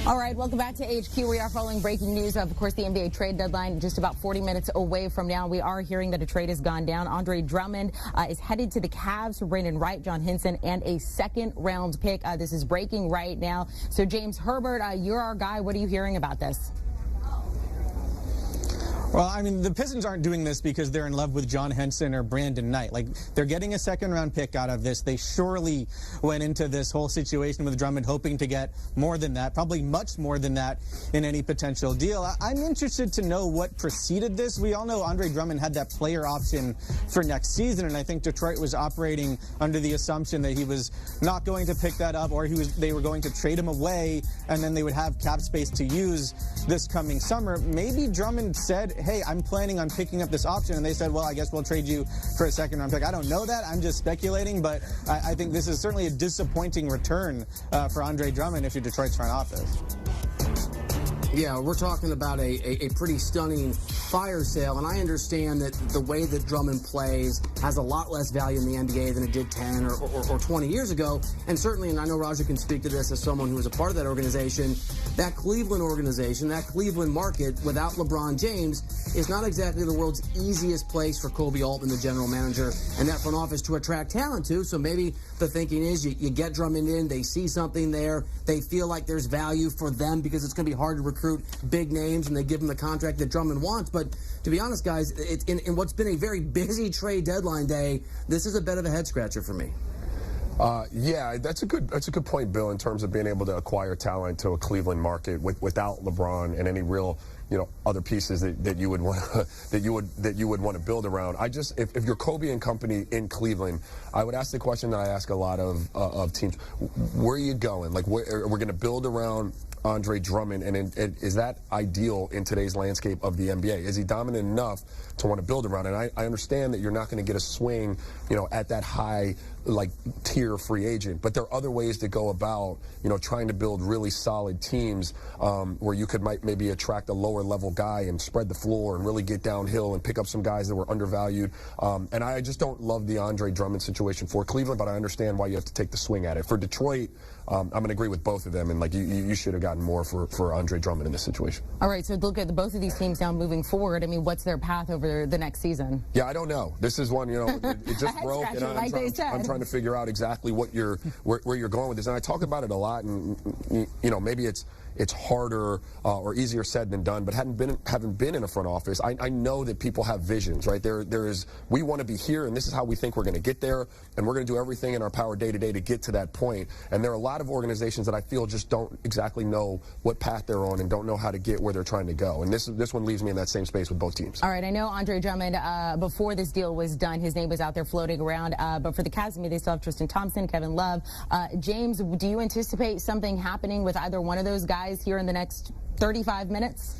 All right, welcome back to HQ. We are following breaking news of course, the NBA trade deadline just about 40 minutes away from now. We are hearing that a trade has gone down. Andre Drummond is headed to the Cavs for Brandon Wright, John Henson, and a second-round pick. This is breaking right now. So, James Herbert, you're our guy. What are you hearing about this? Well, I mean, the Pistons aren't doing this because they're in love with John Henson or Brandon Knight. Like, they're getting a second-round pick out of this. They surely went into this whole situation with Drummond hoping to get more than that, probably much more than that in any potential deal. I'm interested to know what preceded this. We all know Andre Drummond had that player option for next season, and I think Detroit was operating under the assumption that he was not going to pick that up, or they were going to trade him away, and then they would have cap space to use this coming summer. Maybe Drummond said, hey, I'm planning on picking up this option, and they said, well, I guess we'll trade you for a second-round pick. I don't know that. I'm just speculating, but I think this is certainly a disappointing return for Andre Drummond if you're Detroit's front office. Yeah, we're talking about a pretty stunning fire sale, and I understand that the way that Drummond plays has a lot less value in the NBA than it did 10 or 20 years ago, and certainly, and I know Raja can speak to this as someone who was a part of that organization, that Cleveland organization, that Cleveland market, without LeBron James, is not exactly the world's easiest place for Kobe Altman, the general manager, and that front office to attract talent to. So maybe the thinking is you get Drummond in, they see something there, they feel like there's value for them because it's going to be hard to recruit big names, and they give him the contract that Drummond wants. But to be honest, guys, in what's been a very busy trade deadline day, this is a bit of a head scratcher for me. Yeah, that's a good point, Bill, in terms of being able to acquire talent to a Cleveland market without LeBron and any real, other pieces that you would want that you would want to build around. If you're Kobe and company in Cleveland, I would ask the question that I ask a lot of teams: where are you going? Like, we're going to build around Andre Drummond, and is that ideal in today's landscape of the NBA? Is he dominant enough to want to build around? And I understand that you're not going to get a swing, at that high tier free agent, but there are other ways to go about, trying to build really solid teams where you could maybe attract a lower level guy and spread the floor and really get downhill and pick up some guys that were undervalued. And I just don't love the Andre Drummond situation for Cleveland, but I understand why you have to take the swing at it. For Detroit, I'm going to agree with both of them, and you should have gotten more for Andre Drummond in this situation. All right, so look at both of these teams now moving forward. I mean, what's their path over the next season? Yeah, I don't know. This is one, it just broke, and I'm trying to figure out exactly where you're going with this. And I talk about it a lot, and maybe it's harder or easier said than done, but haven't been in a front office. I know that people have visions, right? We want to be here, and this is how we think we're going to get there, and we're going to do everything in our power day to day to get to that point. And there are a lot of organizations that I feel just don't exactly know what path they're on and don't know how to get where they're trying to go. And this one leaves me in that same space with both teams. All right, I know Andre Drummond, before this deal was done, his name was out there floating around, but for the Cavs, they still have Tristan Thompson, Kevin Love. James, do you anticipate something happening with either one of those guys here in the next 35 minutes?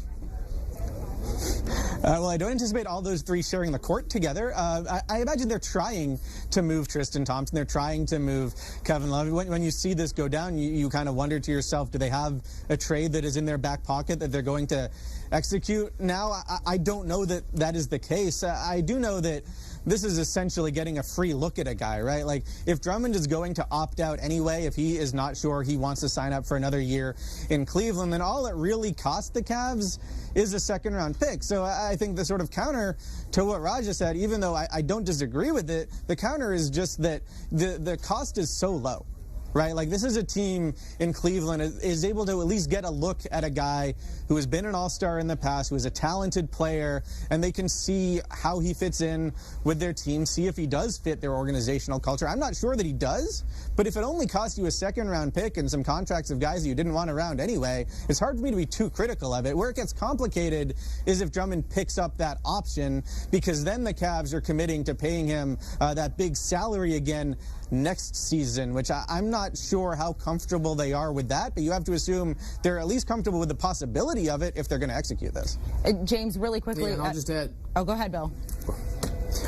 Well, I don't anticipate all those three sharing the court together. I imagine they're trying to move Tristan Thompson. They're trying to move Kevin Love. When you see this go down, you kind of wonder to yourself, do they have a trade that is in their back pocket that they're going to execute now? I don't know that is the case. I do know that this is essentially getting a free look at a guy, right? Like, if Drummond is going to opt out anyway, if he is not sure he wants to sign up for another year in Cleveland, then all it really cost the Cavs is a second-round pick. So I think the sort of counter to what Raja said, even though I don't disagree with it, the counter is just that the cost is so low. Right, like, this is a team in Cleveland is able to at least get a look at a guy who has been an all-star in the past, who is a talented player, and they can see how he fits in with their team, see if he does fit their organizational culture. I'm not sure that he does, but if it only costs you a second-round pick and some contracts of guys that you didn't want around anyway, it's hard for me to be too critical of it. Where it gets complicated is if Drummond picks up that option, because then the Cavs are committing to paying him that big salary again next season, which I'm not sure how comfortable they are with that, but you have to assume they're at least comfortable with the possibility of it if they're going to execute this. James, really quickly. Yeah, I'll just add. Oh, go ahead, Bill.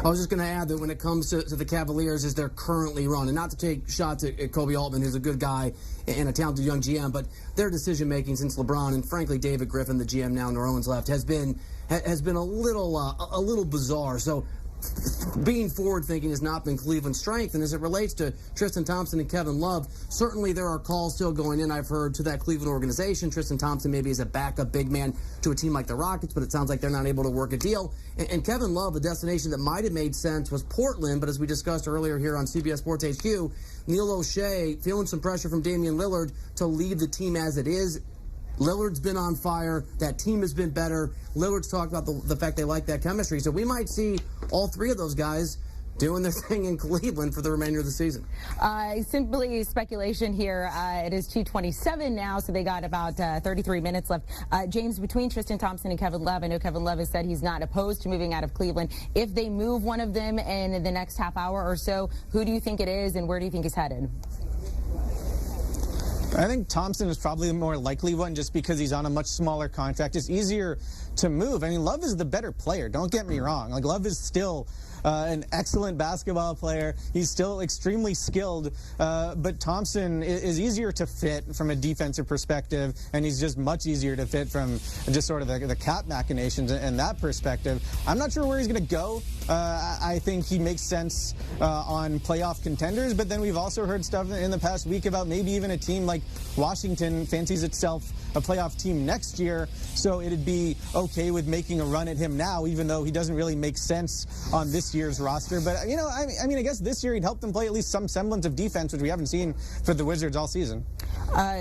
I was just going to add that when it comes to the Cavaliers, as they're currently run, and not to take shots at Kobe Altman, who's a good guy and a talented young GM, but their decision-making since LeBron and, frankly, David Griffin, the GM now in New Orleans left, has been a little bizarre. So being forward-thinking has not been Cleveland's strength. And as it relates to Tristan Thompson and Kevin Love, certainly there are calls still going in, I've heard, to that Cleveland organization. Tristan Thompson maybe is a backup big man to a team like the Rockets, but it sounds like they're not able to work a deal. And Kevin Love, the destination that might have made sense was Portland, but as we discussed earlier here on CBS Sports HQ, Neil O'Shea feeling some pressure from Damian Lillard to leave the team as it is. Lillard's been on fire. That team has been better. Lillard's talked about the fact they like that chemistry. So we might see all three of those guys doing their thing in Cleveland for the remainder of the season. Simply speculation here. It is 2:27 now, so they got about 33 minutes left. James, between Tristan Thompson and Kevin Love, I know Kevin Love has said he's not opposed to moving out of Cleveland. If they move one of them in the next half hour or so, who do you think it is and where do you think he's headed? I think Thompson is probably the more likely one just because he's on a much smaller contract. It's easier to move. I mean, Love is the better player. Don't get me wrong. Like, Love is still an excellent basketball player. He's still extremely skilled, but Thompson is easier to fit from a defensive perspective, and he's just much easier to fit from just sort of the cap machinations and that perspective. I'm not sure where he's going to go. I think he makes sense on playoff contenders, but then we've also heard stuff in the past week about maybe even a team like Washington fancies itself a playoff team next year, so it'd be okay with making a run at him now, even though he doesn't really make sense on this year's roster. But, you know, I mean, I guess this year he'd help them play at least some semblance of defense, which we haven't seen for the Wizards all season.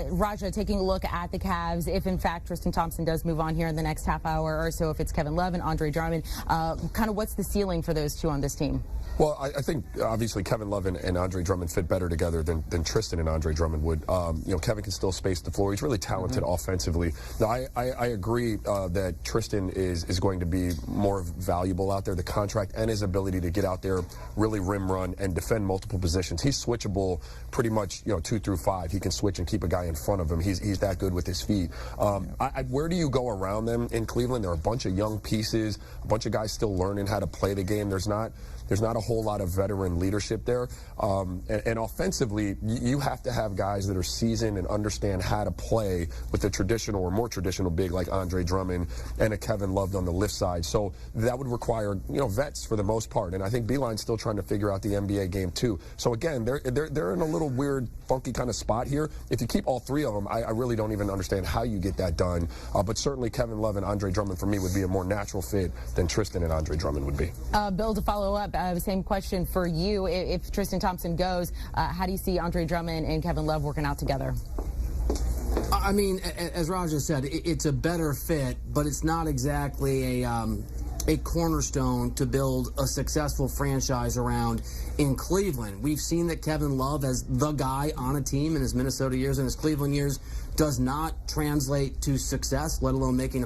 Raja, taking a look at the Cavs, if in fact Tristan Thompson does move on here in the next half hour or so, if it's Kevin Love and Andre Drummond, kind of what's the ceiling for those two on this team? Well, I think obviously Kevin Love and Andre Drummond fit better together than Tristan and Andre Drummond would. You know, Kevin can still space the floor. He's really talented offensively. Now, I agree that Tristan is going to be more valuable out there. The contract and his ability to get out there, really rim run and defend multiple positions. He's switchable pretty much, you know, 2 through 5. He can switch and keep a guy in front of him. He's that good with his feet. Where do you go around them in Cleveland? There are a bunch of young pieces, a bunch of guys still learning how to play the game. There's not a whole lot of veteran leadership there. And offensively, you have to have guys that are seasoned and understand how to play with a traditional or more traditional big like Andre Drummond and a Kevin Love on the lift side. So that would require, you know, vets for the most part. And I think Beeline's still trying to figure out the NBA game too. So again, they're in a little weird, funky kind of spot here. If you keep all three of them, I really don't even understand how you get that done. But certainly Kevin Love and Andre Drummond for me would be a more natural fit than Tristan and Andre Drummond would be. Bill, to follow up, same question for you. If Tristan Thompson goes, how do you see Andre Drummond and Kevin Love working out together? I mean, as Raja said, it's a better fit, but it's not exactly a cornerstone to build a successful franchise around in Cleveland. We've seen that Kevin Love as the guy on a team in his Minnesota years and his Cleveland years does not translate to success, let alone making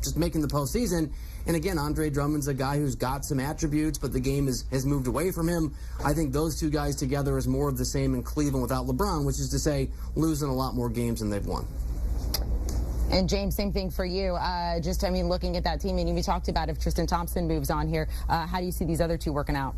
just making the postseason. And again, Andre Drummond's a guy who's got some attributes, but the game has moved away from him. I think those two guys together is more of the same in Cleveland without LeBron, which is to say losing a lot more games than they've won. And James, same thing for you. Looking at that team, and you talked about if Tristan Thompson moves on here, how do you see these other two working out?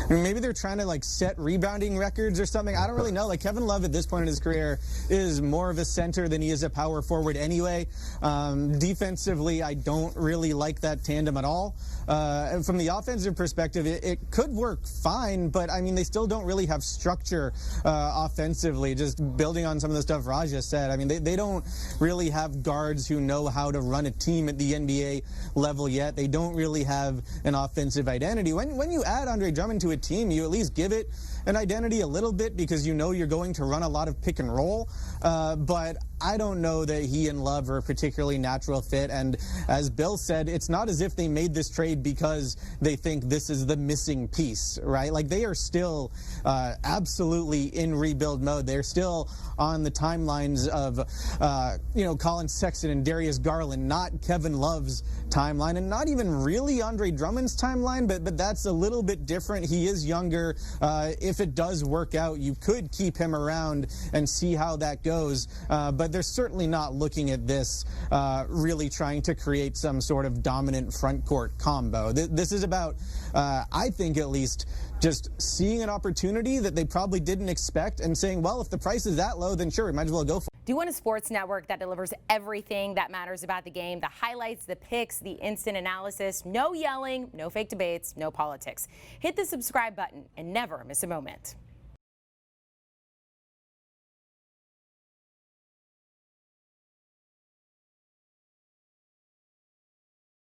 I mean, maybe they're trying to like set rebounding records or something. I don't really know. Like, Kevin Love at this point in his career is more of a center than he is a power forward anyway. Defensively, I don't really like that tandem at all. And from the offensive perspective, it could work fine, but I mean, they still don't really have structure offensively. Just building on some of the stuff Raja said, I mean, they don't really have guards who know how to run a team at the NBA level yet. They don't really have an offensive identity. When you add Andre Drummond to a team, you at least give it an identity a little bit because you know you're going to run a lot of pick and roll. But I don't know that he and Love are a particularly natural fit. And as Bill said, it's not as if they made this trade because they think this is the missing piece, right? Like, they are still absolutely in rebuild mode. They're still on the timelines of, Colin Sexton and Darius Garland, not Kevin Love's timeline, and not even really Andre Drummond's timeline, but that's a little bit different. He is younger. If it does work out, you could keep him around and see how that goes. But they're certainly not looking at this really trying to create some sort of dominant front court combo. This is about, I think at least, just seeing an opportunity that they probably didn't expect and saying, well, if the price is that low, then sure, we might as well go for it. Do you want a sports network that delivers everything that matters about the game? The highlights, the picks, the instant analysis, no yelling, no fake debates, no politics. Hit the subscribe button and never miss a moment.